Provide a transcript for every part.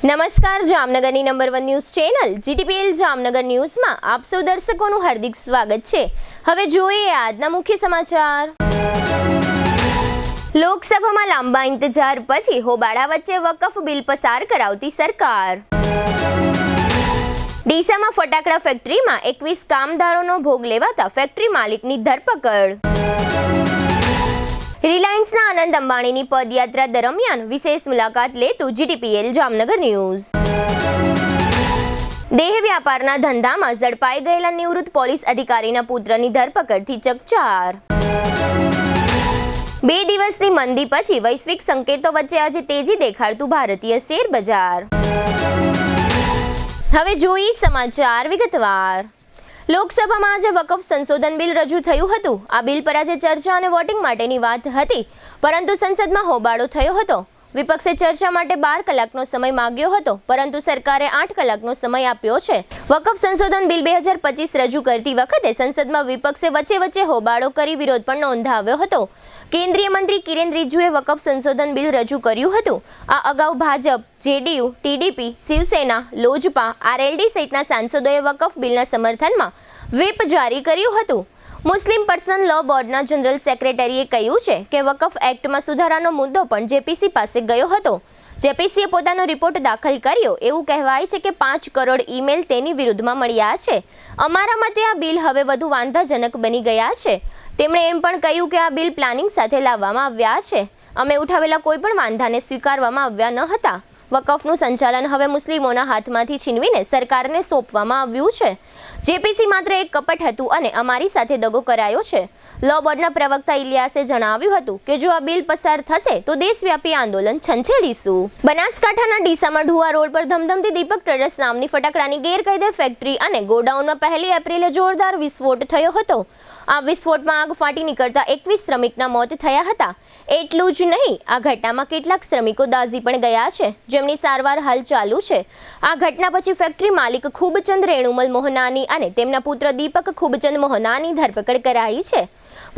નમસ્કાર, જામનગરની number 1 news channel GTPL Jamnagar ન્યૂઝમાં આપ સૌ દર્શકોનું હાર્દિક સ્વાગત છે। હવે જોઈએ આજના મુખ્ય સમાચાર। લોકસભામાં લાંબા ઇંતજાર પછી હોબાળા વચ્ચે વકફ બિલ પસાર કરાવતી સરકાર। ડીસામાં ફટાકડા ફેક્ટરીમાં 21 કામદારોનો ભોગ લેવાતા ફેક્ટરી માલિકની ધરપકડ। રિલાયન્સના આનંદ અંબાણીની પદયાત્રા દરમિયાન વિશેષ મુલાકાત લેતું જીટીપીએલ જામનગર ન્યૂઝ। દેહ વ્યાપારના ધંધામાં ઝડપાઈ ગયેલા નિવૃત્ત પોલીસ અધિકારીના પુત્રની ધરપકડથી ચકચાર। 2 દિવસની મંદી પછી વૈશ્વિક સંકેતો વચ્ચે આજે તેજી દેખાડતું ભારતીય શેર બજાર। હવે જોઈએ સમાચાર વિગતવાર। લોકસભામાં આજે વકફ સંશોધન બિલ રજૂ થયું હતું। આ બિલ પર આજે ચર્ચા અને વોટિંગ માટેની વાત હતી, પરંતુ સંસદમાં હોબાળો થયો હતો। વિપક્ષે ચર્ચા માટે 12 કલાકનો સમય માંગ્યો હતો, પરંતુ સરકારે 8 કલાકનો સમય આપ્યો છે। વકફ સંશોધન બિલ 2025 રજૂ કરતી વખતે સંસદમાં વિપક્ષે વચ્ચે હોબાળો કરી વિરોધ પણ નોંધાવ્યો હતો। કેન્દ્રીય મંત્રી કિરેન રિજિજુએ વકફ સંશોધન બિલ રજૂ કર્યું હતું। આ અગાઉ ભાજપ, જેડીયુ, ટીડીપી, શિવસેના, લોજપા, આરએલડી સહિતના સાંસદોએ વકફ બિલના સમર્થનમાં વ્હીપ જારી કર્યું હતું। મુસ્લિમ પર્સનલ લો બોર્ડના જનરલ સેક્રેટરીએ કહ્યું છે કે વકફ એક્ટમાં સુધારાનો મુદ્દો પણ જેપીસી પાસે ગયો હતો। જેપીસીએ પોતાનો રિપોર્ટ દાખલ કર્યો। એવું કહેવાય છે કે 5 કરોડ ઈમેલ તેની વિરુદ્ધમાં મળ્યા છે। અમારા મતે આ બિલ હવે વધુ વાંધાજનક બની ગયા છે। તેમણે એમ પણ કહ્યું કે આ બિલ પ્લાનિંગ સાથે લાવવામાં આવ્યા છે। અમે ઉઠાવેલા કોઈ પણ વાંધાને સ્વીકારવામાં આવ્યા ન હતા। વકફનું સંચાલન હવે મુસ્લિમોના હાથમાંથી છીનવીને સરકારને સોંપવામાં આવ્યું છે। જેપીસી માત્ર એક કપટ હતું અને અમારી સાથે દગો કરાયો છે। લો બોર્ડના પ્રવક્તા ઇલિયાસે જણાવ્યું હતું કે જો આ બિલ પસાર થશે તો દેશવ્યાપી આંદોલન છંછેડીશું। બનાસકાંઠાના ડીસામાં ઢુવા રોડ પર ધમધમતી દીપક ટ્રેડર્સ નામની ફટાકડાની ગેરકાયદે ફેક્ટરી અને ગોડાઉનમાં 1 એપ્રિલે જોરદાર વિસ્ફોટ થયો હતો। આ વિસ્ફોટમાં આગ ફાટી નીકળતા 21 શ્રમિકના મોત થયા હતા। એટલું જ નહીં, આ ઘટનામાં કેટલાક શ્રમિકો દાઝી પણ ગયા છે, જેમની સારવાર હાલ ચાલુ છે। આ ઘટના પછી ફેક્ટરી માલિક ખૂબચંદ રેણુમલ મોહનાની અને તેમના પુત્ર દીપક ખૂબચંદ મોહનાની ધરપકડ કરાઈ છે।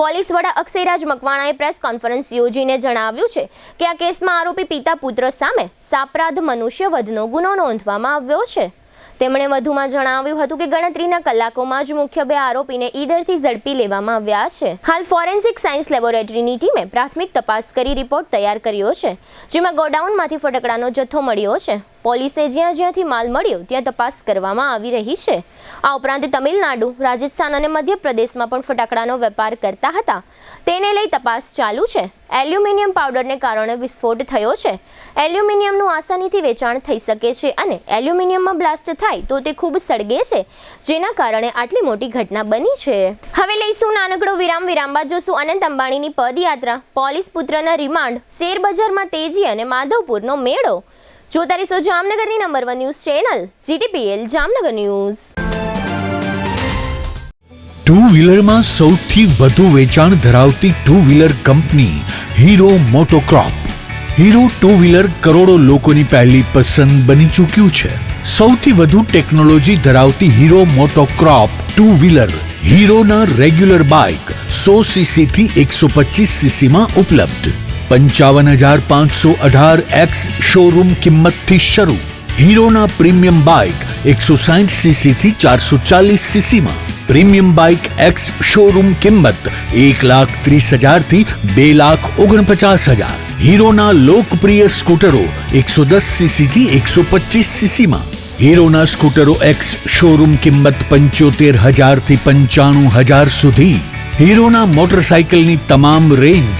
પોલીસ વડા અક્ષયરાજ મકવાણાએ પ્રેસ કોન્ફરન્સ યોજીને જણાવ્યું છે કે આ કેસમાં આરોપી પિતા પુત્ર સામે સાપરાધ મનુષ્યવધનો ગુનો નોંધવામાં આવ્યો છે। તેમણે વધુમાં જણાવ્યું હતું કે ગણતરીના કલાકોમાં જ મુખ્ય 2 આરોપીને ઈડરથી ઝડપી લેવામાં આવ્યા છે। હાલ ફોરેન્સિક સાયન્સ લેબોરેટરીની ટીમે પ્રાથમિક તપાસ કરી રિપોર્ટ તૈયાર કર્યો છે, જેમાં ગોડાઉનમાંથી ફટાકડાનો જથ્થો મળ્યો છે। પોલીસે જ્યાંથી માલ મળ્યો ત્યાં તપાસ કરવામાં આવી રહી છે। આ ઉપરાંત તમિલનાડુ, રાજસ્થાન અને મધ્યપ્રદેશમાં પણ ફટાકડાનો વેપાર કરતા હતા, તેને લઈ તપાસ ચાલુ છે। એલ્યુમિનિયમ પાવડરને કારણે વિસ્ફોટ થયો છે। એલ્યુમિનિયમનું આસાનીથી વેચાણ થઈ શકે છે અને એલ્યુમિનિયમમાં બ્લાસ્ટ થાય તો તે ખૂબ સળગે છે, જેના કારણે આટલી મોટી ઘટના બની છે। હવે લઈશું નાનકડો વિરામ બાદ જોશું અનંત અંબાણીની પદયાત્રા, પોલીસ પુત્રના રિમાન્ડ, શેર બજારમાં તેજી અને માધવપુરનો મેળો। જોતા રહીશો જામનગરની number 1 news channel GTPL Jamnagar news. 2 વ્હીલરમાં સૌથી વધુ વેચાણ ધરાવતી 2 wheeler company Hero Motocorp. Hero 2 wheeler કરોડો લોકોની પહેલી પસંદ બની ચૂક્યું છે। સૌથી વધુ ટેકનોલોજી ધરાવતી હીરો મોટોક્રોપ 2 વ્હીલર હીરોના રેગ્યુલર બાઇક 100 સીસી થી 125 સીસી માં ઉપલબ્ધ। 55,518 એક્સ શોરૂમ કિંમતથી શરૂ। હીરોના પ્રીમિયમ બાઇક 160 સીસી થી 440 સીસી માં। પ્રીમિયમ બાઇક એક્સ શોરૂમ કિંમત 1,30,000 થી 2,49,000। હીરોના લોકપ્રિય સ્કૂટરો 110 સીસી થી 125 સીસી માં। હીરોના સ્કૂટરો એક્સ શોરૂમ કિંમત 75,000 થી 95,000 સુધી। હીરોના મોટરસાઇકલની તમામ રેન્જ,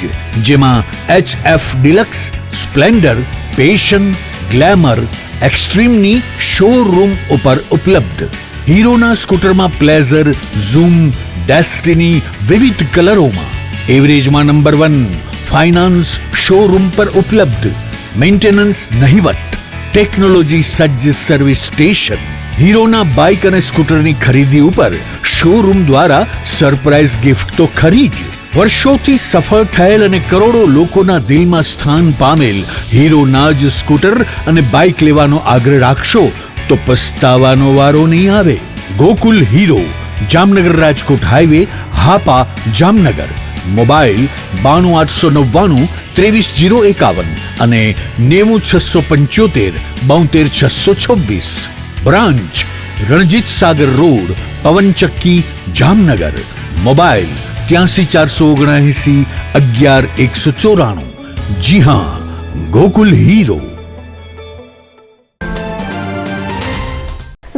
જેમાં HF Deluxe, Splendor, Passion, Glamour, એક્સ્ટ્રીમની શોરૂમ ઉપર ઉપલબ્ધ। હીરોના સ્કૂટરમાં પ્લેઝર, ઝૂમ, ડેસ્ટિની વિવિધ કલરોમાં। એવરેજમાં નંબર 1 ફાઇનાન્સ શોરૂમ પર ઉપલબ્ધ। મેન્ટેનન્સ નહિવત, ટેકનોલોજી સજ્જ સર્વિસ સ્ટેશન। હીરોના બાઇક અને સ્કૂટરની ખરીદી ઉપર શોરૂમ દ્વારા સરપ્રાઇઝ ગિફ્ટ તો ખરી જ। વર્ષોથી સફળ થયેલ અને કરોડો લોકોના દિલમાં સ્થાન પામેલ હીરોના જ સ્કૂટર અને બાઇક લેવાનો આગ્રહ રાખશો તો પસ્તાવાનો વારો નહીં આવે। Gokul hero, Jamnagar Rajkot highway, Hapa, Jamnagar. Mobile 92 899 23 051 અને 90 675 72 626. Branch Ranjit Sagar road, પવનચક્કી, Jamnagar. Mobile 83 479 11 194. જી હા, ગોકુલ હીરો.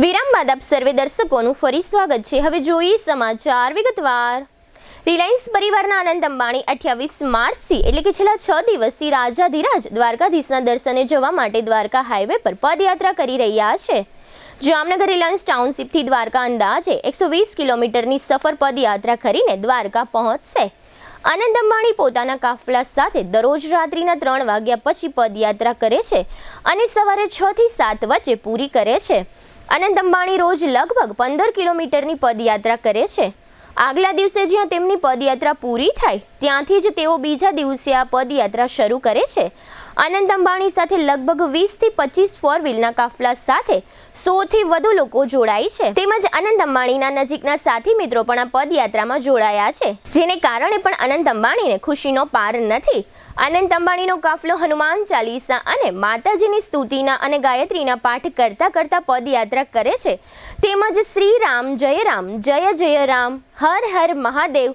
વિરામ બાદ આપ સર્વે દર્શકોનું ફરી સ્વાગત છે. હવે જોઈએ સમાચાર વિગતવાર. રિલાયન્સ પરિવારના આનંદ અંબાણી 28 માર્ચથી એટલે કે છેલ્લા 6 દિવસથી રાજાધિરાજ દ્વારકાધીશના દર્શને જવા માટે દ્વારકા હાઈવે પર પદયાત્રા કરી રહ્યા છે. જામનગર રિલાયન્સ ટાઉનશીપથી દ્વારકા અંદાજે 120 કિલોમીટરની સફર પદયાત્રા કરીને દ્વારકા પહોંચશે. આનંદ અંબાણી પોતાના કાફલા સાથે દરરોજ રાત્રિના 3 વાગ્યા પછી પદયાત્રા કરે છે અને સવારે 6 થી 7 વચ્ચે પૂરી કરે છે. આનંદ અંબાણી રોજ લગભગ 15 કિલોમીટરની પદયાત્રા કરે છે. આગલા દિવસે જ્યાં તેમની પદયાત્રા પૂરી થાય ત્યાંથી જ તેઓ બીજા દિવસે આ પદયાત્રા શરૂ કરે છે. આનંદ અંબાણી સાથે લગભગ 20 થી 25 ફોર વ્હીલના કાફલા સાથે 100 થી વધુ લોકો જોડાય છે. તેમજ આનંદ અંબાણીના નજીકના સાથી મિત્રો પણ આ પદયાત્રામાં જોડાયા છે, જેને કારણે પણ આનંદ અંબાણીને ખુશીનો પાર નથી. આનંદ અંબાણીનો કાફલો હનુમાન ચાલીસા અને માતાજીની સ્તુતિના અને ગાયત્રીના પાઠ કરતા કરતા પદયાત્રા કરે છે. તેમજ શ્રી રામ, જય જય રામ, હર હર મહાદેવ,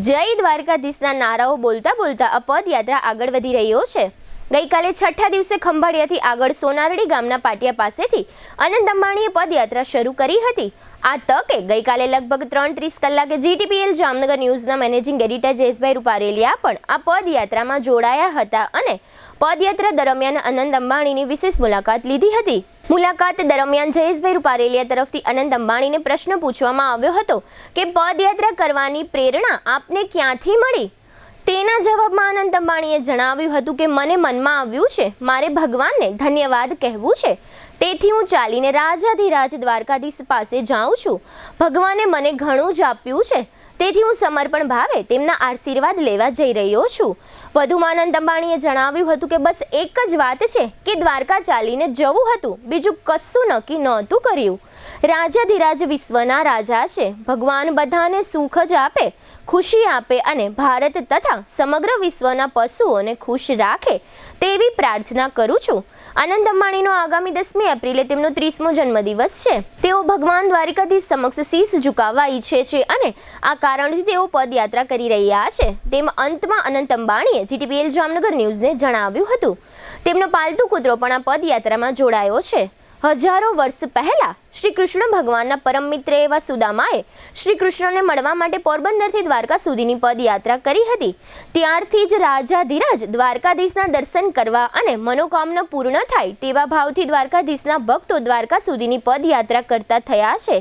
જય દ્વારકાધીશના નારાઓ બોલતા બોલતા આ પદયાત્રા આગળ વધી રહ્યો છે. ગઈકાલે છઠ્ઠા દિવસે ખંભાળિયાથી આગળ સોનારડી ગામના પાટિયા પાસેથી આનંદ અંબાણીએ પદયાત્રા શરૂ કરી હતી. આ તકે ગઈકાલે લગભગ 3:30 કલાકે GTPL જામનગર ન્યૂઝના મેનેજિંગ એડિટર જયેશભાઈ રૂપારેલિયા પણ આ પદયાત્રામાં જોડાયા હતા અને પદયાત્રા દરમિયાન આનંદ અંબાણીની વિશેષ મુલાકાત લીધી હતી. મુલાકાત દરમિયાન જયેશભાઈ રૂપારેલિયા તરફથી આનંદ અંબાણીને પ્રશ્ન પૂછવામાં આવ્યો હતો કે પદયાત્રા કરવાની પ્રેરણા આપને ક્યાંથી મળી? તેના જવાબમાં આનંદ અંબાણીએ જણાવ્યું હતું કે મને મનમાં આવ્યું છે મારે ભગવાનને ધન્યવાદ કહેવું છે, તેથી હું ચાલીને રાજાધિરાજ દ્વારકાધીશ પાસે જાઉં છું. ભગવાને મને ઘણું જ આપ્યું છે, તેથી હું સમર્પણ ભાવે તેમના આશીર્વાદ લેવા જઈ રહ્યો છું. વધુમાં આનંદ અંબાણીએ જણાવ્યું હતું કે બસ એક જ વાત છે કે દ્વારકા ચાલીને જવું હતું, બીજું કશું નક્કી નહોતું કર્યું. રાજાધિરાજ વિશ્વના રાજા છે. ભગવાન બધાને સુખ જ આપે, ખુશી આપે અને ભારત તથા સમગ્ર વિશ્વના પશુઓને ખુશ રાખે તેવી પ્રાર્થના કરું છું. આનંદ અંબાણીનો આગામી 10મી એપ્રિલે તેમનો 30મો જન્મદિવસ છે. તેઓ ભગવાન દ્વારકાધીશ સમક્ષ શીશ ઝુકાવવા ઈચ્છે છે અને આ કારણથી તેઓ પદયાત્રા કરી રહ્યા છે તેમ અંતમાં અનંત અંબાણીએ GTPL જામનગર ન્યૂઝને જણાવ્યું હતું. તેમનો પાલતુ કૂતરો પણ આ પદયાત્રામાં જોડાયો છે. હજારો વર્ષ પહેલા શ્રી કૃષ્ણ ભગવાનના પરમ મિત્ર એવા સુદામાએ શ્રી કૃષ્ણને મળવા માટે પોરબંદરથી દ્વારકા સુધીની પદયાત્રા કરી હતી. ત્યારથી જ રાજાધિરાજ દ્વારકાધીશના દર્શન કરવા અને મનોકામના પૂર્ણ થાય તેવા ભાવથી દ્વારકાધીશના ભક્તો દ્વારકા સુધીની પદયાત્રા કરતા થયા છે.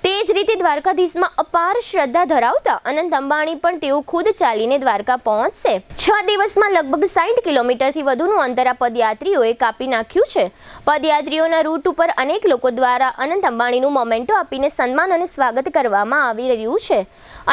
તે જ રીતે દ્વારકાધીશમાં અપાર શ્રદ્ધા ધરાવતા અનંત અંબાણી પણ તેઓ ખુદ ચાલીને દ્વારકા પહોંચશે. 6 દિવસમાં લગભગ 60 કિલોમીટરથી વધુનું અંતર આ પદયાત્રીઓએ કાપી નાખ્યું છે. પદયાત્રીઓના રૂટ ઉપર અનેક લોકો દ્વારા અનંત અંબાણીનું મોમેન્ટો આપીને સન્માન અને સ્વાગત કરવામાં આવી રહ્યું છે.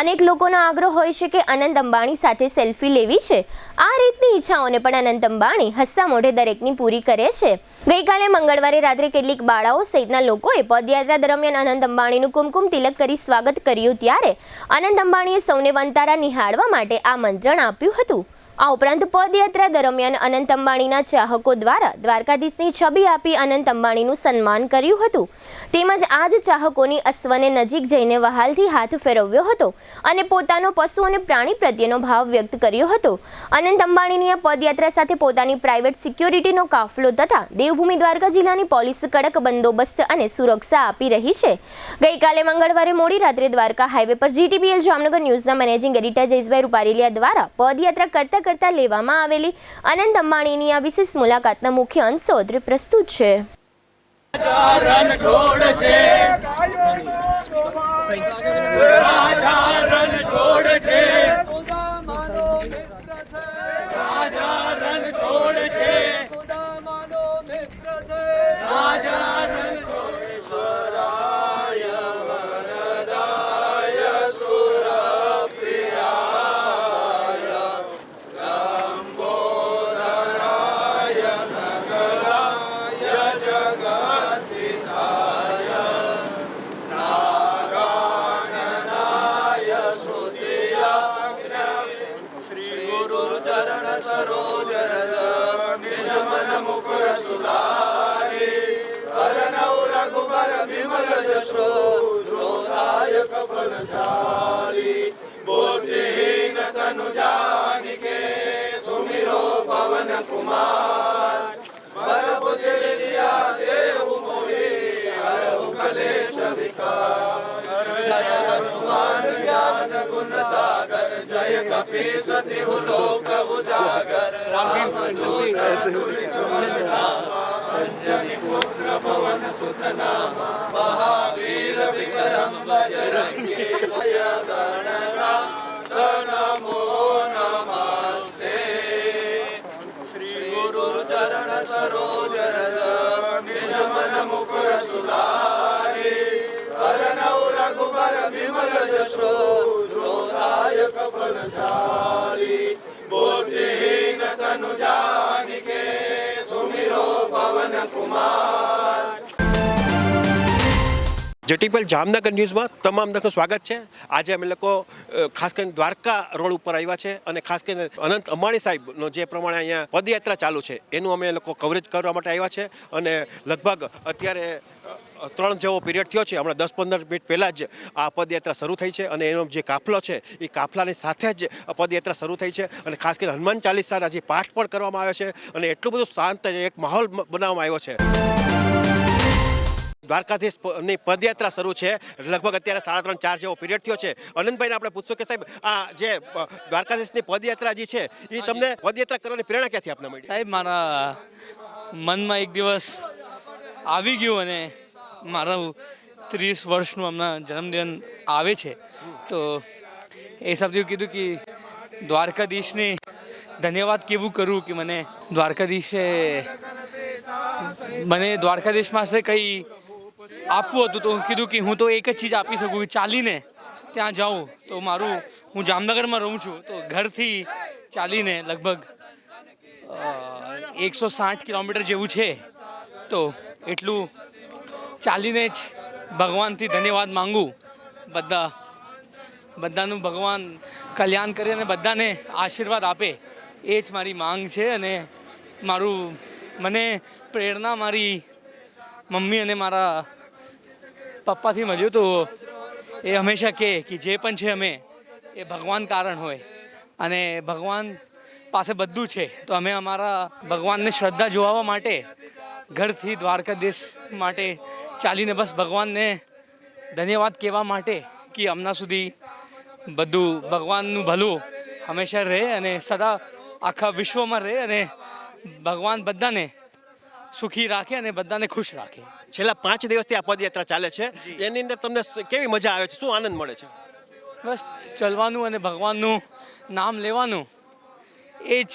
અનેક લોકોનો આગ્રહ હોય છે કે અનંત અંબાણી સાથે સેલ્ફી લેવી છે. આ રીતની ઈચ્છાઓને પણ અનંત અંબાણી હસતા મોઢે દરેકની પૂરી કરે છે. ગઈકાલે મંગળવારે રાત્રે કેટલીક બાળાઓ સહિતના લોકોએ પદયાત્રા દરમિયાન અનંત અંબાણીનું કુમકુમ તિલક કરી સ્વાગત કર્યું ત્યારે આનંદ અંબાણીએ સૌને વંતારા નિહાળવા માટે આમંત્રણ આપ્યું હતું. આ ઉપરાંત પદયાત્રા દરમિયાન અનંત અંબાણીના ચાહકો દ્વારા દ્વારકાધીશની છબી આપી અનંત અંબાણીનું સન્માન કર્યું હતું. તેમજ આ જ ચાહકોની અશ્વને નજીક જઈને વહાલથી હાથ ફેરવ્યો હતો અને પોતાનો પશુ અને પ્રાણી પ્રત્યેનો ભાવ વ્યક્ત કર્યો હતો. અનંત અંબાણીની આ પદયાત્રા સાથે પોતાની પ્રાઇવેટ સિક્યોરિટીનો કાફલો તથા દેવભૂમિ દ્વારકા જિલ્લાની પોલીસ કડક બંદોબસ્ત અને સુરક્ષા આપી રહી છે. ગઈકાલે મંગળવારે મોડી રાત્રે દ્વારકા હાઈવે પર GTPL જામનગર ન્યૂઝના મેનેજિંગ એડિટર જયેશભાઈ રૂપારેલિયા દ્વારા પદયાત્રા કરતા લેવામાં આવેલી આનંદ અંબાણીની આ વિશેષ મુલાકાતના મુખ્ય અંશો પ્રસ્તુત છે. જેટીપીએલ જામનગર ન્યૂઝમાં તમામ દર્શકોનું સ્વાગત છે। આજે અમે લોકો ખાસ કરીને દ્વારકા રોડ ઉપર આવ્યા છે અને ખાસ કરીને અનંત અંબાણી સાહેબનો જે પ્રમાણે અહીંયા પદયાત્રા ચાલુ છે એનું અમે લોકો કવરેજ કરવા માટે આવ્યા છે અને લગભગ અત્યારે 3 જેવો પીરિયડ થયો છે। હમણાં 10-15 મિનિટ પહેલાં જ આ પદયાત્રા શરૂ થઈ છે અને એનો જે કાફલો છે એ કાફલાની સાથે જ પદયાત્રા શરૂ થઈ છે અને ખાસ કરીને હનુમાન ચાલીસાના જે પાઠ પણ કરવામાં આવ્યો છે અને એટલું બધું શાંત એક માહોલ બનાવવામાં આવ્યો છે। દ્વારકાધીશની પદયાત્રા શરૂ છે, લગભગ અત્યારે 3:30-4 જેવો પીરિયડ થયો છે। અનંતભાઈને આપણે પૂછશું કે સાહેબ આ જે દ્વારકાધીશની પદયાત્રા જે છે એ તમને પદયાત્રા કરવાની પ્રેરણા ક્યાંથી આપને મળી? સાહેબ મારા મનમાં એક દિવસ આવી ગયું અને મારું 30 વર્ષનું હમણાં જન્મદિન આવે છે તો એ હિસાબથી કીધું કે દ્વારકાધીશને ધન્યવાદ કેવું કરું કે મને દ્વારકાધીશ પાસે કંઈ આપવું હતું તો કીધું કે હું તો એક જ ચીજ આપી શકું કે ચાલીને ત્યાં જાઉં તો હું જામનગરમાં રહું છું તો ઘરથી ચાલીને લગભગ 160 કિલોમીટર જેવું છે તો એટલું ચાલીને જ ભગવાનથી ધન્યવાદ માંગું। બધાનું ભગવાન કલ્યાણ કરે અને બધાને આશીર્વાદ આપે એ જ મારી માંગ છે અને મને પ્રેરણા મારી મમ્મી અને મારા પપ્પાથી મળ્યું તો એ હંમેશા કહે કે જે પણ છે અમે એ ભગવાન કારણ હોય અને ભગવાન પાસે બધું છે તો અમે અમારા ભગવાનને શ્રદ્ધા જોવા માટે ઘરથી દ્વારકાધીશ માટે ચાલીને બસ ભગવાનને ધન્યવાદ કહેવા માટે કે હમણાં સુધી બધું ભગવાનનું ભલું હંમેશા રહે અને સદા આખા વિશ્વમાં રહે અને ભગવાન બધાને સુખી રાખે અને બધાને ખુશ રાખે। છેલ્લા 5 દિવસથી આ પદયાત્રા ચાલે છે, એની અંદર તમને કેવી મજા આવે છે, શું આનંદ મળે છે? બસ ચલવાનું અને ભગવાનનું નામ લેવાનું એ જ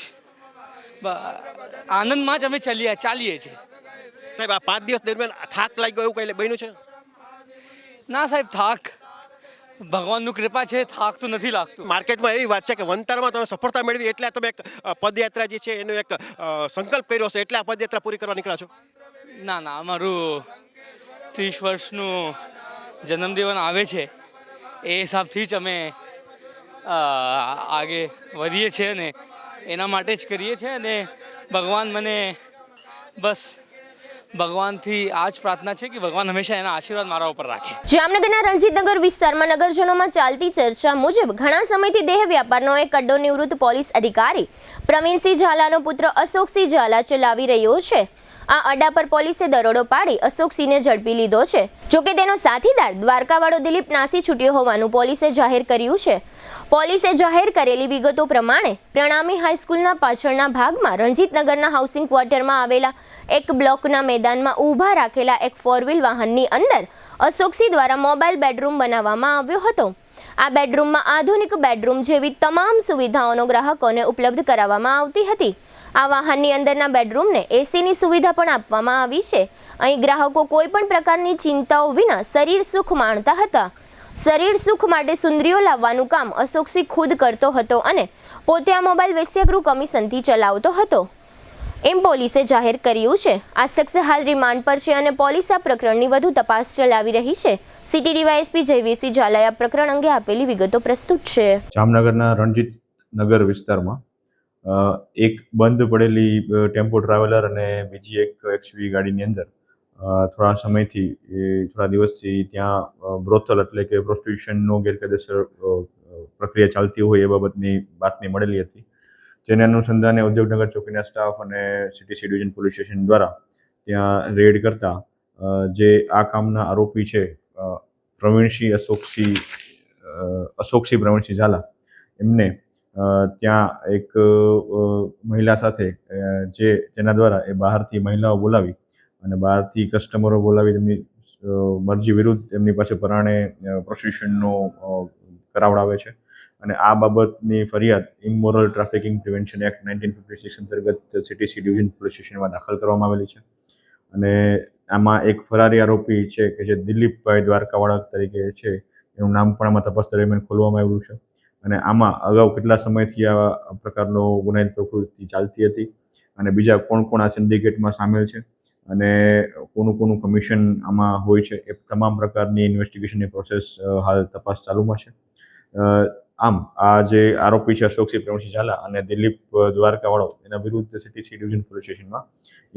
આનંદમાં જ અમે ચાલીએ છીએ। સાહેબ આ 5 દિવસ દરમિયાન થાક લાગ્યો એવું કંઈ બન્યું છે? ના સાહેબ, થાક ભગવાનનું કૃપા છે, થાક તો નથી લાગતું। માર્કેટમાં એવી વાત છે કે વંતરમાં તમે સફળતા મેળવી એટલે તમે એક પદયાત્રા જે છે એનો એક સંકલ્પ કર્યો છે એટલે આ પદયાત્રા પૂરી કરવા નીકળ્યા છો? ના અમારું 30 વર્ષનું જન્મદિવસ આવે છે એ હિસાબથી જ અમે આગે વધીએ છીએ અને એના માટે જ કરીએ છીએ અને ભગવાન મને બસ ભગવાનથી આ જ પ્રાર્થના છે કે ભગવાન હંમેશા એના આશીર્વાદ મારા ઉપર રાખે। જામનગરના રણજીતનગર વિસ્તારમાં નગરજનોમાં ચાલતી ચર્ચા મુજબ ઘણા સમયથી દેહ વ્યાપારનો એક અડ્ડો નિવૃત્ત પોલીસ અધિકારી પ્રવીણસિંહ ઝાલાનો પુત્ર અશોકસિંહ ઝાલા ચલાવી રહ્યો છે। આ અડ્ડા પર પોલીસે દરોડો પાડી અશોકસિંહને ઝડપી લીધો છે। જોકે તેનો સાથીદાર દ્વારકાવાળો દિલીપ નાસી છૂટ્યો હોવાનું પોલીસે જાહેર કર્યું છે। પોલીસે જાહેર કરેલી વિગતો પ્રમાણે પ્રણામી હાઈસ્કૂલના પાછળના ભાગમાં રણજીતનગરના હાઉસિંગ ક્વાર્ટરમાં આવેલા એક બ્લોકના મેદાનમાં ઊભા રાખેલા એક 4 વ્હીલ વાહનની અંદર અશોકસિંહ દ્વારા મોબાઈલ બેડરૂમ બનાવવામાં આવ્યો હતો। આ બેડરૂમમાં આધુનિક બેડરૂમ જેવી તમામ સુવિધાઓનો ગ્રાહકોને ઉપલબ્ધ કરાવવામાં આવતી હતી। આ વાહનની અંદરના બેડરૂમને એસીની સુવિધા પણ આપવામાં આવી છે। અહીં ગ્રાહકો કોઈ પણ પ્રકારની ચિંતાઓ વિના શરીર સુખ માણતા હતા। શરીર સુખ માટે સુંદરીઓ લાવવાનું કામ અશોકસિંહ ખુદ કરતો હતો અને પોતે આ મોબાઈલ વેશ્યાગૃહ કમિશનથી ચલાવતો હતો એમ પોલીસે જાહેર કર્યું છે। આ શખ્સ હાલ રિમાન્ડ પર છે અને પોલીસ આ પ્રકરણની વધુ તપાસ ચલાવી રહી છે। સિટી ડીવાયએસપી જયવીરસિંહ ઝાલાએ આ પ્રકરણ અંગે આપેલી વિગતો પ્રસ્તુત છે। જામનગરના રણજીતનગર વિસ્તારમાં એક બંધ પડેલી ટેમ્પો ટ્રાવેલર અને બીજી એક એક્સવી ગાડીની અંદર થોડા સમયથી થોડા દિવસથી ત્યાં બ્રોથલ એટલે કે પ્રોસ્ટિટ્યુશનનો ગેરકાયદેસર પ્રક્રિયા ચાલતી હોય એ બાબતની બાતમી મળેલી હતી, જેને અનુસંધાને ઉદ્યોગનગર ચોકીના સ્ટાફ અને CTC ડિવિઝન પોલીસ સ્ટેશન દ્વારા ત્યાં રેડ કરતા જે આ કામના આરોપી છે પ્રવીણસિંહ અશોકસિંહ પ્રવીણસિંહ ઝાલા, એમને ત્યાં એક મહિલા સાથે જેના દ્વારા એ બહારથી મહિલાઓ બોલાવી અને બહારથી કસ્ટમરો બોલાવી તેમની મરજી વિરુદ્ધ એમની પાસે પરાણે પ્રોસ્ટિટ્યુશનનો કરાવડાવે છે અને આ બાબતની ફરિયાદ ઇમોરલ ટ્રાફિકિંગ પ્રિવેન્શન એક્ટ 1956 અંતર્ગત CTC ડિવિઝન પોલીસ સ્ટેશનમાં દાખલ કરવામાં આવેલી છે. અને આમાં એક ફરારી આરોપી છે કે જે દિલીપભાઈ દ્વારકાવાળા તરીકે છે, એનું નામ પણ આમાં તપાસ દરમિયાન ખોલવામાં આવ્યું છે. અને આમાં અગાઉ કેટલા સમયથી આ પ્રકારનો ગુનાહિત પ્રવૃત્તિ ચાલતી હતી અને બીજા કોણ કોણ આ સિન્ડિકેટમાં સામેલ છે અને કોનું કમિશન આમાં હોય છે, એ તમામ પ્રકારની ઇન્વેસ્ટિગેશનની પ્રોસેસ હાલ તપાસ ચાલુમાં છે. આમ આ જે આરોપી છે અશોકસિંહ પ્રવીણસિંહ ઝાલા અને દિલીપ દ્વારકાવાળો, એના વિરુદ્ધ CTC ડિવિઝન પોલીસ સ્ટેશનમાં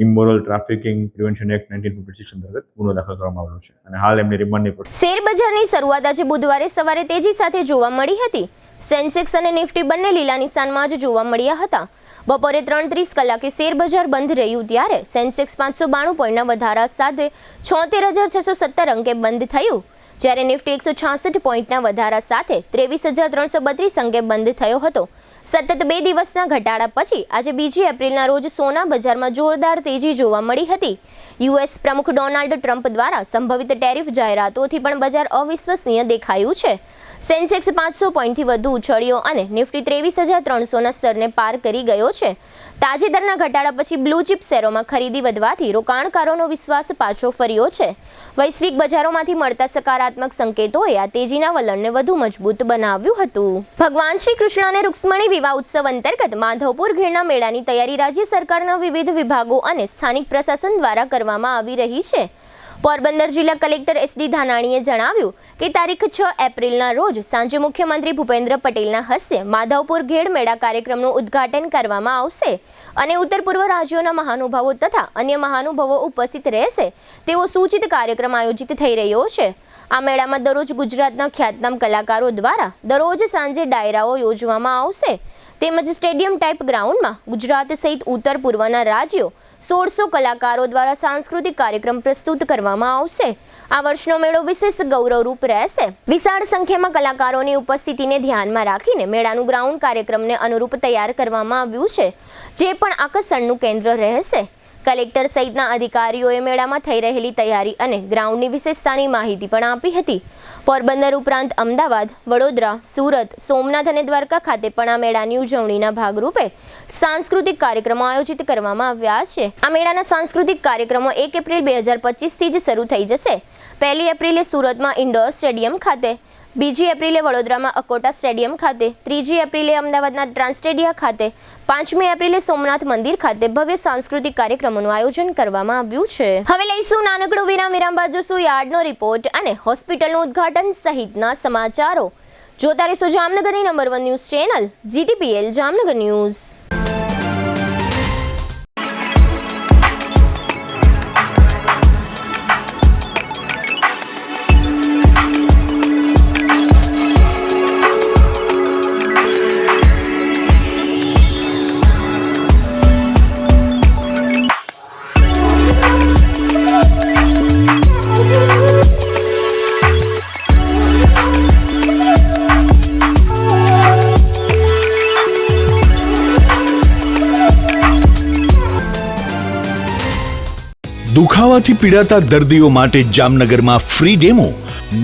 ઇમોરલ ટ્રાફિકિંગ પ્રિવેન્શન એક્ટ 1956 અંતર્ગત ગુનો દાખલ કરવામાં આવ્યો છે અને હાલ એમની રિમાન્ડની પ્રોસેસ. શેરબજારની શરૂઆત આજે બુધવારે સવારે તેજી સાથે જોવા મળી હતી. સેન્સેક્સ અને નિફ્ટી બંને લીલા નિશાનમાં જ જોવા મળ્યા હતા. બપોરે 3:30 કલાકે શેરબજાર બંધ રહ્યું ત્યારે સેન્સેક્સ 592 પોઈન્ટના વધારા સાથે 76,617 અંકે બંધ થયું, જ્યારે નિફ્ટી 166 પોઈન્ટના વધારા સાથે 23,332 અંકે બંધ થયો હતો. સતત 2 દિવસના ઘટાડા પછી આજે 2 એપ્રિલના રોજ સોના બજારમાં જોરદાર તેજી જોવા મળી હતી. US પ્રમુખ ડોનાલ્ડ ટ્રમ્પ દ્વારા સંભવિત ટેરિફ જાહેરાતોથી પણ બજાર અવિશ્વસનીય દેખાયું છે. સેન્સેક્સ 500 પોઈન્ટથી વધુ ઉછળ્યો અને નિફ્ટી 23,300ના સ્તરને પાર કરી ગયો છે. તાજેતરના ઘટાડા પછી બ્લુ ચિપ શેરોમાં ખરીદી વધવાથી રોકાણકારોનો વિશ્વાસ પાછો ફર્યો છે. વૈશ્વિક બજારોમાંથી મળતા સકારાત્મક સંકેતોએ આ તેજીના વલણને વધુ મજબૂત બનાવ્યું હતું. ભગવાન શ્રી કૃષ્ણ અને રૂક્ષ્મણી વિવાહ ઉત્સવ અંતર્ગત માધવપુર ઘેડના મેળાની તૈયારી રાજ્ય સરકારના વિવિધ વિભાગો અને સ્થાનિક પ્રશાસન દ્વારા કરવામાં આવી રહી છે. પોરબંદર જિલ્લા કલેક્ટર SD ધાનાણીએ જણાવ્યું કે તારીખ 6 એપ્રિલના રોજ સાંજે મુખ્યમંત્રી ભૂપેન્દ્ર પટેલના હસ્તે માધવપુર ઘેડ મેળા કાર્યક્રમનું ઉદ્ઘાટન કરવામાં આવશે અને ઉત્તર પૂર્વ રાજ્યોના મહાનુભાવો તથા અન્ય મહાનુભાવો ઉપસ્થિત રહેશે તેવો સૂચિત કાર્યક્રમ આયોજિત થઈ રહ્યો છે. આ મેળામાં દરરોજ ગુજરાતના ખ્યાતનામ કલાકારો દ્વારા દરરોજ સાંજે ડાયરાઓ યોજવામાં આવશે તેમજ સ્ટેડિયમ ટાઈપ ગ્રાઉન્ડમાં ગુજરાત સહિત ઉત્તર પૂર્વના રાજ્યો 1600 કલાકારો દ્વારા સાંસ્કૃતિક કાર્યક્રમ પ્રસ્તુત કરવામાં આવશે. આ વર્ષનો મેળો વિશેષ ગૌરવરૂપ રહેશે. વિશાળ સંખ્યામાં કલાકારોની ઉપસ્થિતિને ધ્યાનમાં રાખીને મેળાનું ગ્રાઉન્ડ કાર્યક્રમને અનુરૂપ તૈયાર કરવામાં આવ્યું છે, જે પણ આકર્ષણનું કેન્દ્ર રહેશે. કલેક્ટર સહિતના અધિકારીઓએ મેળામાં થઈ રહેલી તૈયારી અને ગ્રાઉન્ડની વિશેષતાની માહિતી પણ આપી હતી. પોરબંદર ઉપરાંત અમદાવાદ, વડોદરા, સુરત, સોમનાથ અને દ્વારકા ખાતે પણ આ મેળાની ઉજવણીના ભાગરૂપે સાંસ્કૃતિક કાર્યક્રમો આયોજિત કરવામાં આવ્યા છે. આ મેળાના સાંસ્કૃતિક કાર્યક્રમો 1 એપ્રિલ 2025થી જ શરૂ થઈ જશે. 1 એપ્રિલે સુરતમાં ઇન્ડોર સ્ટેડિયમ ખાતે, 2 એપ્રિલે વડોદરામાં અકોટા સ્ટેડિયમ ખાતે, 3 એપ્રિલે અમદાવાદના ટ્રાન્સટેડિયા ખાતે, 5મી એપ્રિલે સોમનાથ મંદિર ખાતે ભવ્ય સાંસ્કૃતિક કાર્યક્રમોનું આયોજન કરવામાં આવ્યું છે. હવે લઈશું નાનકડું વિરામ બાદ જોશું યાર્ડનો રિપોર્ટ અને હોસ્પિટલનું ઉદ્ઘાટન સહિતના સમાચારો. જોતા રહેશો જામનગરની number 1 news channel GTPL Jamnagar news. દુખાવાથી પીડાતા દર્દીઓ માટે જામનગરમાં free demo.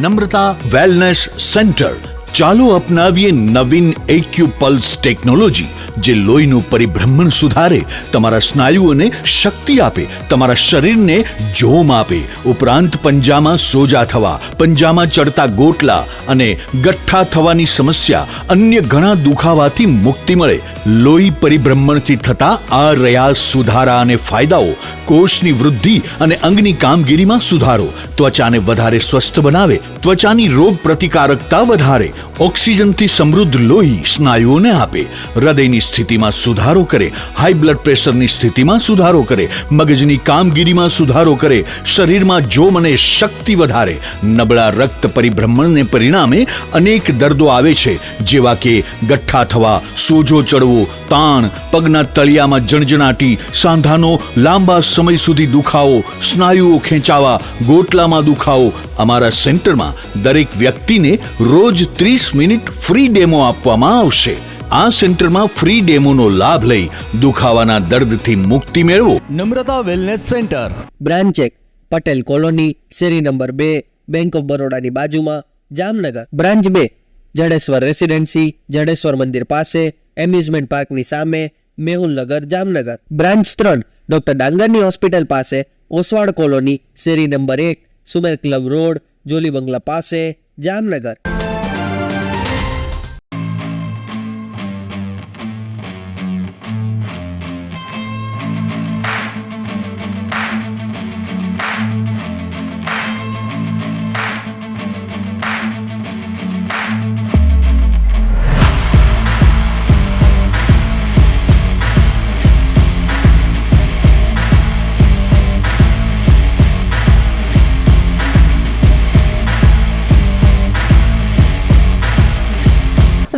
Namrata wellness centre. ચાલો અપનાવીએ નવીન એક્યુપલ્સ ટેકનોલોજી, જે લોહીનું પરિભ્રમણ સુધારે, તમારા સ્નાયુઓને શક્તિ આપે, તમારા શરીરને જોમ આપે. ઉપરાંત પંજામાં સોજા થવા, પંજામાં ચડતા ગોટલા અને ગઠ્ઠા થવાની સમસ્યા, અન્ય ઘણા દુખાવાથી મુક્તિ મળે. લોહી પરિભ્રમણથી થતા આ રહ્યા સુધારા અને ફાયદાઓ. કોષની વૃદ્ધિ અને અંગની કામગીરીમાં સુધારો, ત્વચાને વધારે સ્વસ્થ બનાવે, ત્વચાની રોગ પ્રતિકારકતા વધારે, ઓક્સિજનથી સમૃદ્ધ લોહી સ્નાયુઓને આપે, હૃદયની સ્થિતિમાં સુધારો કરે, હાઈ બ્લડ પ્રેશરની સ્થિતિમાં સુધારો કરે, મગજની કામગીરીમાં સુધારો કરે, શરીરમાં જોમ અને શક્તિ વધારે, નબળા રક્ત પરિભ્રમણને પરિણામે અનેક દર્દો આવે છે, જેવા કે ગઠ્ઠા થવા, સોજો ચડવો, તાણ, પગના તળિયામાં જણજણાટી, સાંધાનો લાંબા સમય સુધી દુખાવો, સ્નાયુઓ ખેંચાવા, ગોટલામાં દુખાવો. અમારા સેન્ટરમાં દરેક વ્યક્તિને રોજ 30 મિનિટ ફ્રી ડેમો આપવામાં આવશે. આ સેન્ટરમાં ફ્રી ડેમોનો લાભ લઈ દુખાવાના દર્દથી મુક્તિ મેળવો. Namrata wellness centre, branch 1 Patel colony, શેરી નંબર 2, બેંક ઓફ બરોડાની બાજુમાં, જામનગર. બ્રાન્ચ 2 જડેશ્વર રેસિડેન્સી, જડેશ્વર મંદિર પાસે, એમ્યુઝમેન્ટ પાર્કની સામે, મેહુલનગર, જામનગર. બ્રાન્ચ 3 ડોક્ટર ડાંગરની હોસ્પિટલ પાસે, ઓસવાડ કોલોની, શેરી number 1, Sumer club road, Jolly બંગલા પાસે, જામનગર.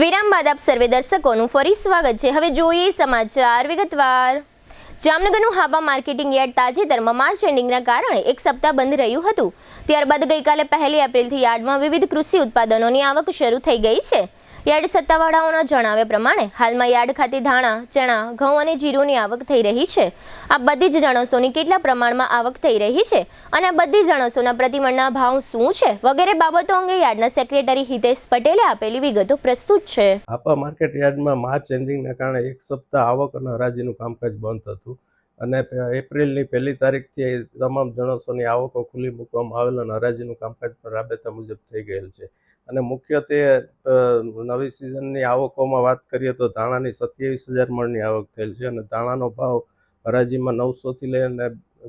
વિરામ બાદ આપ સર્વે દર્શકોનું ફરી સ્વાગત છે. હવે જોઈએ સમાચાર વિગતવાર. જામનગરનું હાબા માર્કેટિંગ યાર્ડ તાજેતરમાં માર્ચ એન્ડિંગના કારણે એક સપ્તાહ બંધ રહ્યું હતું. ત્યારબાદ ગઈકાલે 1 એપ્રિલથી યાર્ડમાં વિવિધ કૃષિ ઉત્પાદનોની આવક શરૂ થઈ ગઈ છે. યાર્ડ સત્તાવાળાઓના જણાવ્યા પ્રમાણે હાલમાં યાર્ડ ખાતે ધાણા, ચણા, ઘઉં અને જીરુની આવક થઈ રહી છે. આ બધી જ જણસોની કેટલા પ્રમાણમાં આવક થઈ રહી છે અને આ બધી જણસોના પ્રતિમણના ભાવ શું છે વગેરે બાબતો અંગે યાર્ડના સેક્રેટરી હિતેશ પટેલે આપેલી વિગતો પ્રસ્તુત છે. હાપા માર્કેટ યાર્ડમાં માર્ચ એન્ડિંગના કારણે એક સપ્તાહ આવક અને હરાજીનું કામકાજ બંધ હતું અને એપ્રિલની 1 તારીખથી તમામ જણસોની આવકો ખુલ્લી મૂકવામાં આવેલ અને હરાજીનું કામકાજ પણ રાબેતા મુજબ થઈ ગયેલ છે. અને મુખ્યત્વે નવી સિઝનની આવકોમાં વાત કરીએ તો ધાણાની 27,000 મણની આવક થયેલ છે અને ધાણાનો ભાવ હરાજીમાં 900થી લઈને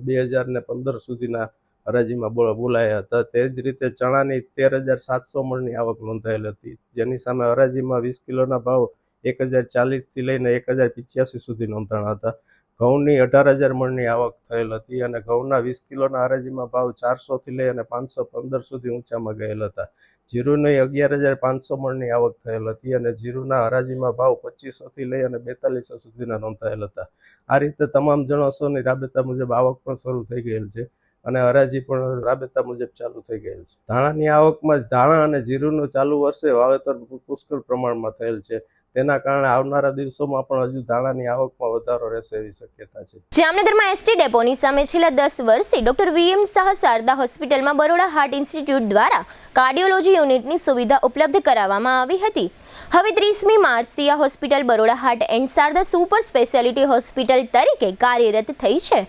2,015 સુધીના હરાજીમાં બોલાયા હતા. તે જ રીતે ચણાની 13,700 મણની આવક નોંધાયેલ હતી, જેની સામે હરાજીમાં 20 કિલોના ભાવ 1,040થી લઈને 1,085 સુધી નોંધાણા હતા. ઘઉંની 18,000 મણની આવક થયેલ હતી અને ઘઉંના 20 કિલોના હરાજીમાં ભાવ 400થી લઈ અને 515 સુધી ઊંચામાં ગયેલ હતા. જીરુની 11,500 મણની આવક થયેલ હતી અને જીરુના હરાજીમાં ભાવ 2500થી લઈ અને 4200 સુધીના નોંધાયેલ હતા. આ રીતે તમામ જણસોની રાબેતા મુજબ આવક પણ શરૂ થઈ ગયેલ છે અને હરાજી પણ રાબેતા મુજબ ચાલુ થઈ ગયેલ છે. ધાણાની આવકમાં ધાણા અને જીરુનું ચાલુ વર્ષે વાવેતર પુષ્કળ પ્રમાણમાં થયેલ છે. તેના કારણે આવનારા દિવસોમાં પણ હજુ ધાણાની આવકમાં વધારો રહેશે એવી શક્યતા છે. જામનગરમાં એસટી ડેપોની સામે છેલ્લા 10 વર્ષથી ડોક્ટર વીએમ શાહ શારદા હોસ્પિટલમાં બરોડા હાર્ટ ઇન્સ્ટિટ્યૂટ દ્વારા કાર્ડિયોલોજી યુનિટની સુવિધા ઉપલબ્ધ કરાવવામાં આવી હતી. હવે 30મી માર્ચથી આ hospital Baroda heart and Sharda super speciality hospital તરીકે કાર્યરત થઈ છે.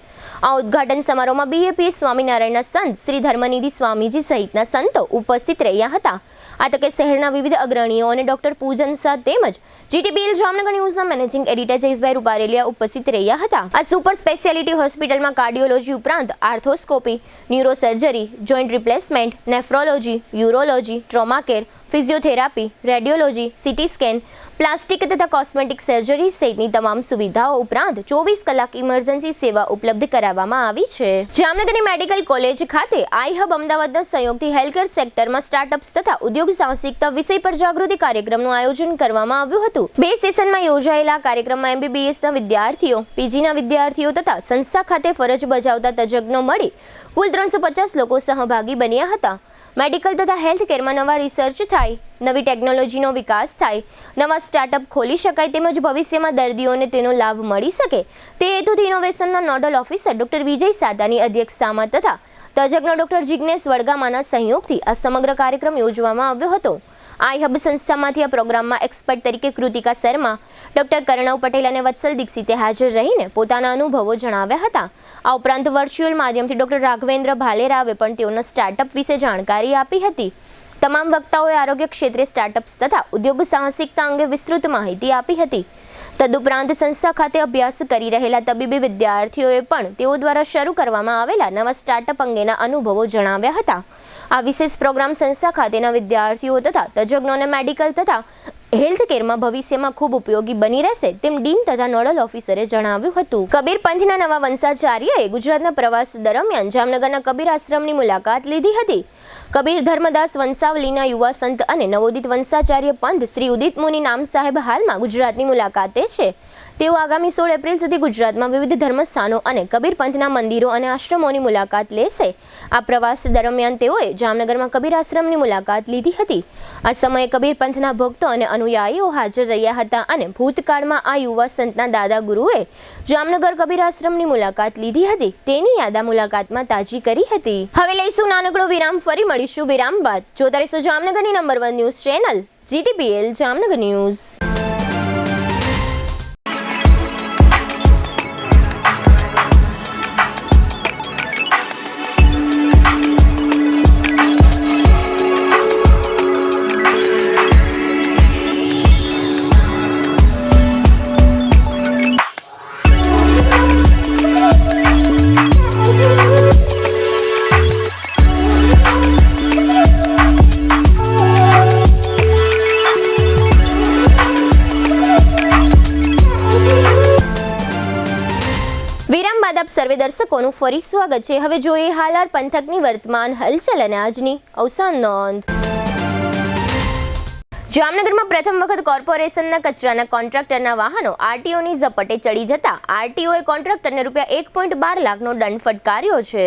આ ઉદ્ઘાટન સમારોહમાં બીએપી સ્વામિનારાયણના સંત શ્રી ધર્મનિધિ સ્વામીજી સહિતના સંતો ઉપસ્થિત રહ્યા હતા. આ તકે શહેરના વિવિધ અગ્રણીઓ અને ડોક્ટર પૂજન શાહ તેમજ જીટીબીએલ જામનગર ન્યૂઝના મેનેજિંગ એડિટર જયેશભાઈ રૂપારેલિયા ઉપસ્થિત રહ્યા હતા. આ સુપર સ્પેશિયાલિટી હોસ્પિટલમાં કાર્ડિયોલોજી ઉપરાંત arthroscopy, neurosurgery, joint replacement, nephrology, urology, trauma care, physiotherapy, radiology, CT scan, plastic તથા કોસ્મેટિક સર્જરી સહિતની તમામ સુવિધાઓ ઉપરાંત 24 કલાક ઇમરજન્સી સેવા ઉપલબ્ધ કરાવવામાં આવી છે. જામનગરની મેડિકલ કોલેજ ખાતે આઈ હબ અમદાવાદના સહયોગથી હેલ્થકેર સેક્ટરમાં સ્ટાર્ટઅપ્સ તથા ઉદ્યોગ સાહસિકતા વિષય પર જાગૃતિ કાર્યક્રમનું આયોજન કરવામાં આવ્યું હતું. 2 સેશનમાં યોજાયેલા કાર્યક્રમમાં એમબીબીએસના વિદ્યાર્થીઓ, પીજીના વિદ્યાર્થીઓ તથા સંસ્થા ખાતે ફરજ બજાવતા તજજ્ઞો મળી કુલ 350 લોકો સહભાગી બન્યા હતા. મેડિકલ તથા હેલ્થ કેરમાં નવા રિસર્ચ થાય, નવી ટેકનોલોજીનો વિકાસ થાય, નવા સ્ટાર્ટઅપ ખોલી શકાય તેમજ ભવિષ્યમાં દર્દીઓને તેનો લાભ મળી શકે તે હેતુથી ઇનોવેશનના નોડલ ઓફિસર ડોક્ટર વિજય સાદાની અધ્યક્ષતામાં તથા તજજ્ઞ ડોક્ટર જિગ્નેશ વડગામાના સહયોગથી આ સમગ્ર કાર્યક્રમ યોજવામાં આવ્યો હતો. આઈ હબ સંસ્થામાંથી આ પ્રોગ્રામમાં એક્સપર્ટ તરીકે કૃતિકા શર્મા, ડોક્ટર કર્ણવ પટેલ અને વત્સલ દીક્ષિતે હાજર રહીને પોતાના અનુભવો જણાવ્યા હતા. આ ઉપરાંત વર્ચ્યુઅલ માધ્યમથી ડોક્ટર રાઘવેન્દ્ર ભાલેરાવે પણ તેઓના સ્ટાર્ટઅપ વિશે જાણકારી આપી હતી. તમામ વક્તાઓએ આરોગ્ય ક્ષેત્રે સ્ટાર્ટઅપ્સ તથા ઉદ્યોગ સાહસિકતા અંગે વિસ્તૃત માહિતી આપી હતી. તદુપરાંત સંસ્થા ખાતે અભ્યાસ કરી રહેલા તબીબી વિદ્યાર્થીઓએ પણ તેઓ દ્વારા શરૂ કરવામાં આવેલા નવા સ્ટાર્ટઅપ અંગેના અનુભવો જણાવ્યા હતા. આ વિશેષ પ્રોગ્રામ સંસ્થા ખાતેના વિદ્યાર્થીઓ તથા તજજ્ઞોને મેડિકલ તથા હેલ્થ કેરમાં ભવિષ્યમાં ખૂબ ઉપયોગી બની રહેશે તેમ ડીન તથા નોડલ ઓફિસરે જણાવ્યું હતું. કબીર પંથના નવા વંશાચાર્યએ ગુજરાતના પ્રવાસ દરમિયાન જામનગરના કબીર આશ્રમની મુલાકાત લીધી હતી. કબીર ધર્મદાસ વંશાવલીના યુવા સંત અને નવોદિત વંશાચાર્ય પંથ શ્રી ઉદિત મુનિ નામ સાહેબ હાલમાં ગુજરાતની મુલાકાતે છે. તેઓ આગામી 16 એપ્રિલ સુધી ગુજરાતમાં વિવિધ ધર્મસ્થાનો અને કબીર પંથના મંદિરો અને આશ્રમોની મુલાકાત લેશે. આ પ્રવાસ દરમિયાન તેઓએ જામનગરમાં કબીર આશ્રમની મુલાકાત લીધી હતી. આ સમયે કબીર પંથના ભક્તો અને અનુયાયીઓ હાજર રહ્યા હતા અને ભૂતકાળમાં આ યુવા સંતના દાદા ગુરુએ જામનગર કબીર આશ્રમની મુલાકાત લીધી હતી તેની યાદ આ મુલાકાતમાં તાજી કરી હતી. હવે લઈશું નાનકડો વિરામ, ફરી મળીશું વિરામ બાદ. જોતા રહેશો જામનગરની number 1 news channel GTPL Jamnagar news. સર્વે દર્શકોનું ફરી સ્વાગત છે. હવે જોઈએ હાલાર પંથકની વર્તમાન હલચલ અને આજની અવસાન નોંધ. જામનગરમાં પ્રથમ વખત કોર્પોરેશનના કચરાના કોન્ટ્રાક્ટરના વાહનો આરટીઓની ઝપટે ચડી જતા આરટીઓએ કોન્ટ્રાક્ટરને ₹1.12 લાખનો દંડ ફટકાર્યો છે.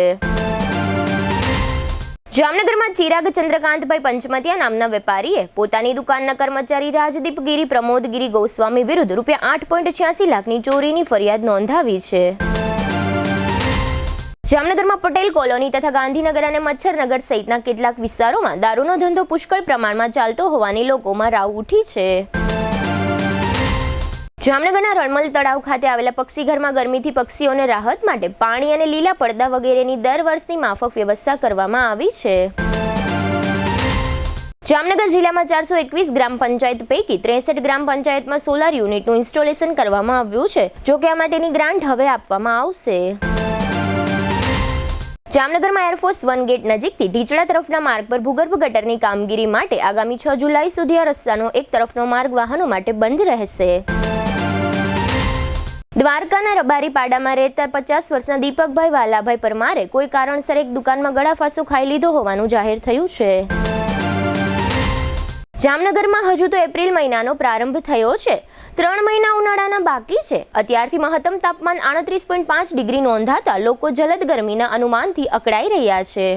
જામનગરમાં ચિરાગ ચંદ્રકાંતભાઈ પંચમતિયા નામના વેપારીએ પોતાની દુકાનના કર્મચારી રાજદીપગીરી પ્રમોદગીરી ગોસ્વામી વિરુદ્ધ ₹8.86 લાખની ચોરીની ફરિયાદ નોંધાવી છે. જામનગરમાં પટેલ કોલોની તથા ગાંધીનગર અને મચ્છરનગર સહિતના કેટલાક વિસ્તારોમાં દારૂનો ધંધો પુષ્કળ પ્રમાણમાં ચાલતો હોવાની લોકોમાં રાવ ઉઠી છે. જામનગરના રણમલ તળાવ ખાતે આવેલા પક્ષીઘરમાં ગરમીથી પક્ષીઓને રાહત માટે પાણી અને લીલા પડદા વગેરેની દર વર્ષની માફક વ્યવસ્થા કરવામાં આવી છે. જામનગર જિલ્લામાં 421 ગ્રામ પંચાયત પૈકી 63 ગ્રામ પંચાયતમાં સોલાર યુનિટનું ઇન્સ્ટોલેશન કરવામાં આવ્યું છે. જોકે આ માટેની ગ્રાન્ટ હવે આપવામાં આવશે. જામનગરમાં એરફોર્સ 1 ગેટ નજીકથી ઢીચડા તરફના માર્ગ પર ભૂગર્ભ ગટરની કામગીરી માટે આગામી 6 જુલાઈ સુધી આ રસ્તાનો એક તરફનો માર્ગ વાહનો માટે બંધ રહેશે. દ્વારકાના રબારી પાડામાં રહેતા 50 વર્ષના દીપકભાઈ વાલાભાઈ પરમારે કોઈ કારણસર એક દુકાનમાં ગળાફાંસો ખાઈ લીધો હોવાનું જાહેર થયું છે. જામનગરમાં હજુ તો એપ્રિલ મહિનાનો પ્રારંભ થયો છે. 3 મહિના ઉનાળાના બાકી છે. અત્યારથી મહત્તમ તાપમાન 38.5 ડિગ્રી નોંધાતા લોકો જલદ ગરમીના અનુમાનથી અકળાઈ રહ્યા છે.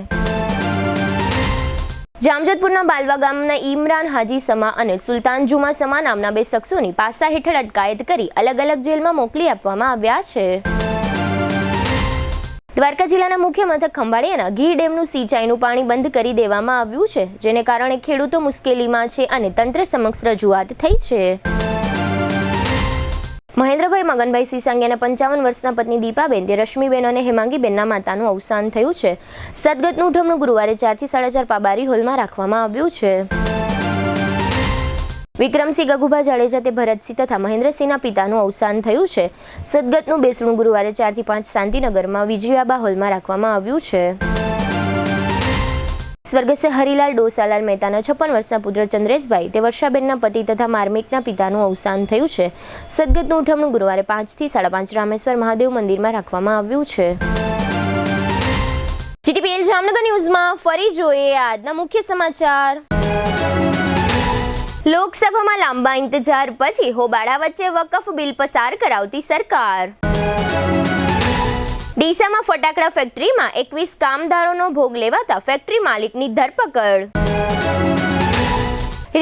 જામજોધપુરના બાલવા ગામના ઇમરાન હાજી સમા અને સુલતાન જુમા સમા નામના 2 શખ્સોની પાસા હેઠળ અટકાયત કરી અલગ અલગ જેલમાં મોકલી આપવામાં આવ્યા છે. દ્વારકા જિલ્લાના મુખ્ય મથક ખંભાળિયાના ગીર ડેમનું સિંચાઈનું પાણી બંધ કરી દેવામાં આવ્યું છે, જેને કારણે ખેડૂતો મુશ્કેલીમાં છે અને તંત્ર સમક્ષ રજૂઆત થઈ છે. મહેન્દ્રભાઈ મગનભાઈ સિસાંગિયાના 55 વર્ષના પત્ની દીપાબેન તે રશ્મિબેન અને હેમાંગીબેનના માતાનું અવસાન થયું છે. સદગતનું ઉઠમણું ગુરુવારે 4 થી 4:30 પાબારી હોલમાં રાખવામાં આવ્યું છે. વિક્રમસિંહ ગગુભા જાડેજા તે ભરતસિંહ તથા મહેન્દ્રસિંહના પિતાનું અવસાન થયું છે. સદગતનું બેસણું ગુરુવારે 4 થી 5 શાંતિનગરમાં વિજયાબા હોલમાં રાખવામાં આવ્યું છે. સ્વર્ગસ્થ હરિલાલ ડોસાલાલ મહેતાના 56 વર્ષના પુત્ર ચંદ્રેશભાઈ તે વર્ષાબેનના પતિ તથા માર્મિકના પિતાનું અવસાન થયું છે. સદગતનું ઉઠમણું ગુરુવારે 5 થી 5:30 રામેશ્વર મહાદેવ મંદિરમાં રાખવામાં આવ્યું છે. GTPL જામનગર ન્યૂઝમાં ફરી જોઈએ આજના મુખ્ય સમાચાર. લોકસભામાં લાંબા ઇંતજાર પછી હોબાળા વચ્ચે વકફ બિલ પસાર કરાવતી સરકાર. ડીસામાં ફટાકડા ફેક્ટરીમાં 21 કામદારોનો ભોગ લેવાતા ફેક્ટરી માલિકની ધરપકડ.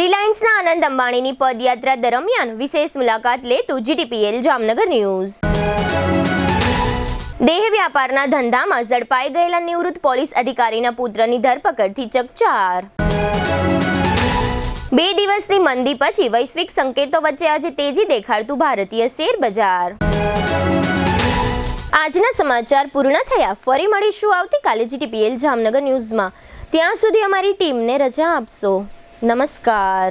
રિલાયન્સના આનંદ અંબાણીની પદયાત્રા દરમિયાન વિશેષ મુલાકાત લેતું GTPL જામનગર ન્યૂઝ. દેહ વ્યાપારના ધંધામાં ઝડપાઈ ગયેલા નિવૃત્ત પોલીસ અધિકારીના પુત્રની ધરપકડથી ચકચાર. 2 દિવસની મંદી પછી વૈશ્વિક સંકેતો વચ્ચે આજે તેજી દેખાડતું ભારતીય શેર બજાર. આજના સમાચાર પૂર્ણ થયા. ફરી મળીશું આવતીકાલે GTPL જામનગર ન્યૂઝમાં. ત્યાં સુધી અમારી ટીમને રજા આપશો. નમસ્કાર.